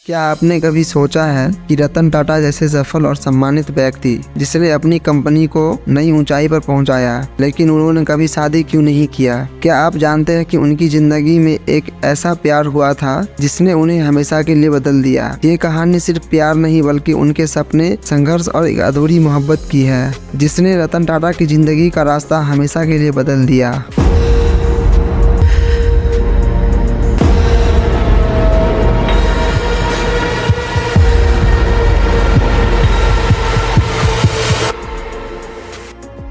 क्या आपने कभी सोचा है कि रतन टाटा जैसे सफल और सम्मानित व्यक्ति जिसने अपनी कंपनी को नई ऊंचाई पर पहुंचाया, लेकिन उन्होंने कभी शादी क्यों नहीं किया? क्या आप जानते हैं कि उनकी जिंदगी में एक ऐसा प्यार हुआ था जिसने उन्हें हमेशा के लिए बदल दिया? ये कहानी सिर्फ प्यार नहीं बल्कि उनके सपने, संघर्ष और एक अधूरी मोहब्बत की है, जिसने रतन टाटा की जिंदगी का रास्ता हमेशा के लिए बदल दिया।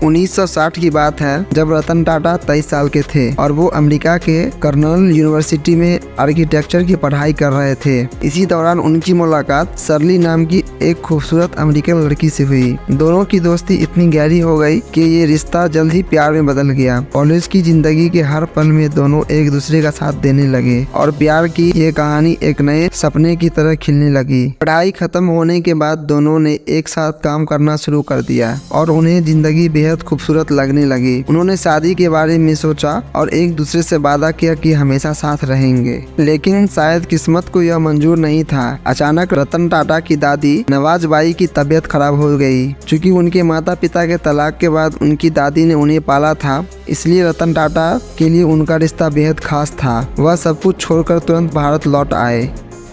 1960 की बात है जब रतन टाटा 23 साल के थे और वो अमेरिका के कर्नल यूनिवर्सिटी में आर्किटेक्चर की पढ़ाई कर रहे थे। इसी दौरान उनकी मुलाकात शर्ली नाम की एक खूबसूरत अमेरिकन लड़की से हुई। दोनों की दोस्ती इतनी गहरी हो गई कि ये रिश्ता जल्द ही प्यार में बदल गया। कॉलेज की जिंदगी के हर पल में दोनों एक दूसरे का साथ देने लगे और प्यार की ये कहानी एक नए सपने की तरह खिलने लगी। पढ़ाई खत्म होने के बाद दोनों ने एक साथ काम करना शुरू कर दिया और उन्हें जिंदगी बेहद खूबसूरत लगने लगी। उन्होंने शादी के बारे में सोचा और एक दूसरे से वादा किया कि हमेशा साथ रहेंगे, लेकिन शायद किस्मत को यह मंजूर नहीं था। अचानक रतन टाटा की दादी नवाज बाई की तबीयत खराब हो गई। चूँकि उनके माता पिता के तलाक के बाद उनकी दादी ने उन्हें पाला था, इसलिए रतन टाटा के लिए उनका रिश्ता बेहद खास था। वह सब कुछ छोड़कर तुरंत भारत लौट आए।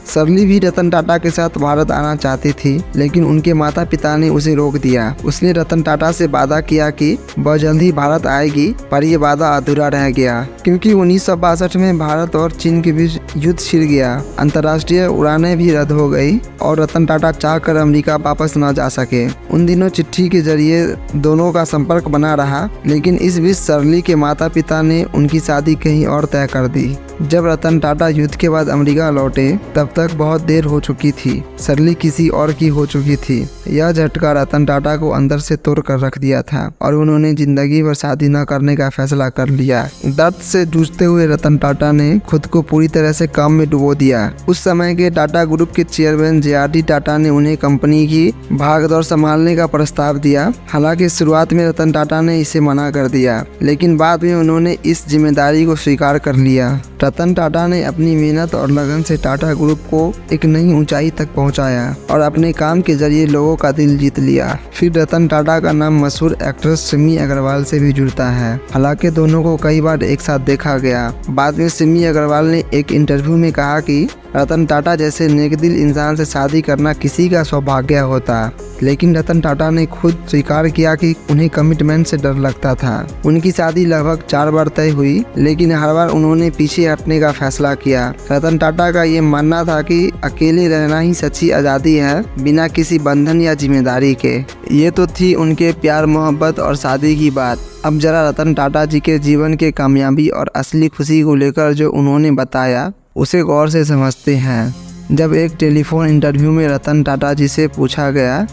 शर्ली भी रतन टाटा के साथ भारत आना चाहती थी, लेकिन उनके माता पिता ने उसे रोक दिया। उसने रतन टाटा से वादा किया कि वह जल्द ही भारत आएगी, पर यह वादा अधूरा रह गया क्योंकि 1962 में भारत और चीन के बीच युद्ध छिड़ गया। अंतर्राष्ट्रीय उड़ानें भी रद्द हो गई और रतन टाटा चाहकर अमेरिका वापस न जा सके। उन दिनों चिट्ठी के जरिए दोनों का संपर्क बना रहा, लेकिन इस बीच शर्ली के माता पिता ने उनकी शादी कहीं और तय कर दी। जब रतन टाटा युद्ध के बाद अमेरिका लौटे तब तक बहुत देर हो चुकी थी। शर्ली किसी और की हो चुकी थी। यह झटका रतन टाटा को अंदर से तोड़ कर रख दिया था और उन्होंने जिंदगी भर शादी न करने का फैसला कर लिया। दर्द से जूझते हुए रतन टाटा ने खुद को पूरी तरह से काम में डुबो दिया। उस समय के टाटा ग्रुप के चेयरमैन जे.आर.डी. टाटा ने उन्हें कंपनी की भागदौड़ संभालने का प्रस्ताव दिया। हालांकि शुरुआत में रतन टाटा ने इसे मना कर दिया, लेकिन बाद में उन्होंने इस जिम्मेदारी को स्वीकार कर लिया। रतन टाटा ने अपनी मेहनत और लगन से टाटा ग्रुप को एक नई ऊंचाई तक पहुंचाया और अपने काम के जरिए लोगों का दिल जीत लिया। फिर रतन टाटा का नाम मशहूर एक्ट्रेस सिमी अग्रवाल से भी जुड़ता है। हालांकि दोनों को कई बार एक साथ देखा गया। बाद में सिमी अग्रवाल ने एक इंटरव्यू में कहा कि रतन टाटा जैसे नेकदिल इंसान से शादी करना किसी का सौभाग्य होता, लेकिन रतन टाटा ने खुद स्वीकार किया कि उन्हें कमिटमेंट से डर लगता था। उनकी शादी लगभग 4 बार तय हुई, लेकिन हर बार उन्होंने पीछे हटने का फैसला किया। रतन टाटा का ये मानना था कि अकेले रहना ही सच्ची आज़ादी है, बिना किसी बंधन या जिम्मेदारी के। ये तो थी उनके प्यार, मोहब्बत और शादी की बात। अब जरा रतन टाटा जी के जीवन के कामयाबी और असली खुशी को लेकर जो उन्होंने बताया उसे गौर से समझते हैं। जब एक टेलीफोन इंटरव्यू में रतन टाटा जी से पूछा गया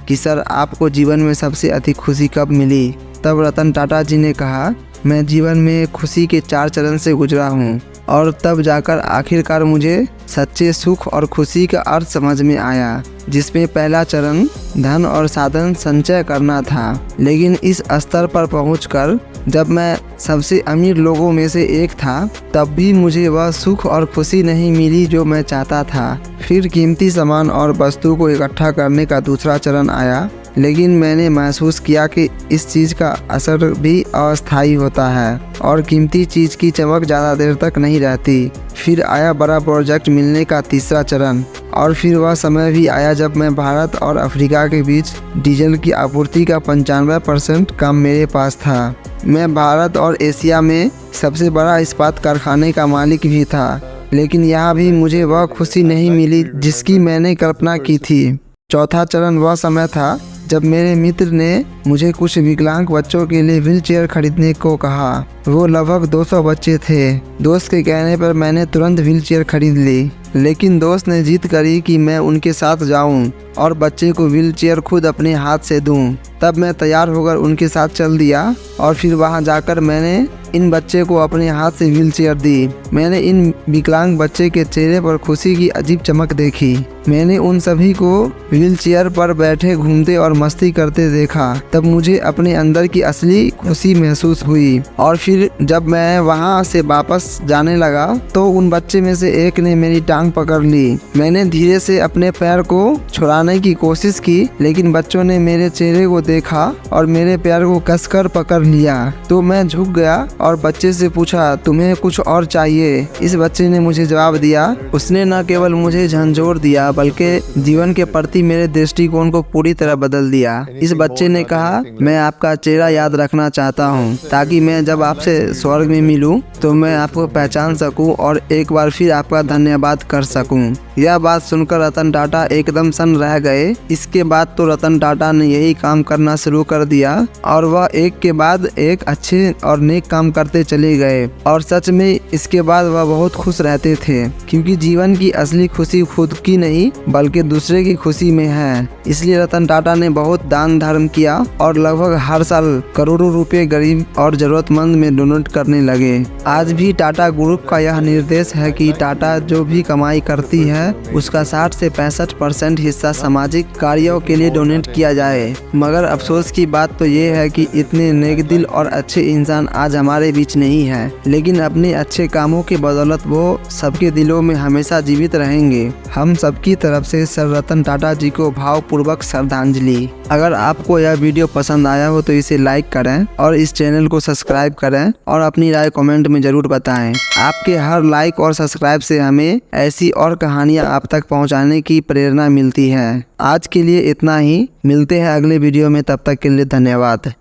कि सर, आपको जीवन में सबसे अधिक खुशी कब मिली, तब रतन टाटा जी ने कहा, मैं जीवन में खुशी के 4 चरण से गुजरा हूँ और तब जाकर आखिरकार मुझे सच्चे सुख और खुशी का अर्थ समझ में आया, जिसमें पहला चरण धन और साधन संचय करना था। लेकिन इस स्तर पर पहुंचकर जब मैं सबसे अमीर लोगों में से एक था, तब भी मुझे वह सुख और खुशी नहीं मिली जो मैं चाहता था। फिर कीमती सामान और वस्तु को इकट्ठा करने का दूसरा चरण आया, लेकिन मैंने महसूस किया कि इस चीज़ का असर भी अस्थायी होता है और कीमती चीज़ की चमक ज़्यादा देर तक नहीं रहती। फिर आया बड़ा प्रोजेक्ट मिलने का तीसरा चरण, और फिर वह समय भी आया जब मैं भारत और अफ्रीका के बीच डीजल की आपूर्ति का 95% काम मेरे पास था। मैं भारत और एशिया में सबसे बड़ा इस्पात कारखाने का मालिक भी था, लेकिन यहाँ भी मुझे वह खुशी नहीं मिली जिसकी मैंने कल्पना की थी। चौथा चरण वह समय था जब मेरे मित्र ने मुझे कुछ विकलांग बच्चों के लिए व्हीलचेयर खरीदने को कहा। वो लगभग 200 बच्चे थे। दोस्त के कहने पर मैंने तुरंत व्हीलचेयर खरीद ली, लेकिन दोस्त ने जिद करी कि मैं उनके साथ जाऊं और बच्चे को व्हीलचेयर खुद अपने हाथ से दूं। तब मैं तैयार होकर उनके साथ चल दिया और फिर वहां जाकर मैंने इन बच्चे को अपने हाथ से व्हीलचेयर दी। मैंने इन विकलांग बच्चे के चेहरे पर खुशी की अजीब चमक देखी। मैंने उन सभी को व्हीलचेयर पर बैठे घूमते और मस्ती करते देखा। तब मुझे अपने अंदर की असली खुशी महसूस हुई। और फिर जब मैं वहाँ से वापस जाने लगा तो उन बच्चे में से एक ने मेरी टांग पकड़ ली। मैंने धीरे से अपने पैर को छुड़ाने की कोशिश की, लेकिन बच्चों ने मेरे चेहरे को देखा और मेरे पैर को कसकर पकड़ लिया। तो मैं झुक गया और बच्चे से पूछा, तुम्हें कुछ और चाहिए? इस बच्चे ने मुझे जवाब दिया। उसने न केवल मुझे झंझोर दिया बल्कि जीवन के प्रति मेरे दृष्टिकोण को पूरी तरह बदल दिया। इस बच्चे ने कहा, मैं आपका चेहरा याद रखना चाहता हूँ ताकि मैं जब आपसे स्वर्ग में मिलूं तो मैं आपको पहचान सकूं और एक बार फिर आपका धन्यवाद कर सकूं। यह बात सुनकर रतन टाटा एकदम सन्न रह गए। इसके बाद तो रतन टाटा ने यही काम करना शुरू कर दिया और वह एक के बाद एक अच्छे और नेक काम करते चले गए। और सच में इसके बाद वह बहुत खुश रहते थे, क्योंकि जीवन की असली खुशी खुद की नहीं बल्कि दूसरे की खुशी में है। इसलिए रतन टाटा ने बहुत दान धर्म किया और लगभग हर साल करोड़ों रुपए गरीब और जरूरतमंद में डोनेट करने लगे। आज भी टाटा ग्रुप का यह निर्देश है कि टाटा जो भी कमाई करती है उसका 60 से 65% हिस्सा सामाजिक कार्यों के लिए डोनेट किया जाए। मगर अफसोस की बात तो ये है कि इतने नेक दिल और अच्छे इंसान आज हमारे बीच नहीं है, लेकिन अपने अच्छे कामों की बदौलत वो सबके दिलों में हमेशा जीवित रहेंगे। हम सबकी तरफ से सर रतन टाटा जी को भावपूर्वक श्रद्धांजलि। अगर आपको यह वीडियो पसंद आया हो तो इसे लाइक करें और इस चैनल को सब्सक्राइब करें और अपनी राय कमेंट में ज़रूर बताएं। आपके हर लाइक और सब्सक्राइब से हमें ऐसी और कहानियां आप तक पहुंचाने की प्रेरणा मिलती है। आज के लिए इतना ही, मिलते हैं अगले वीडियो में, तब तक के लिए धन्यवाद।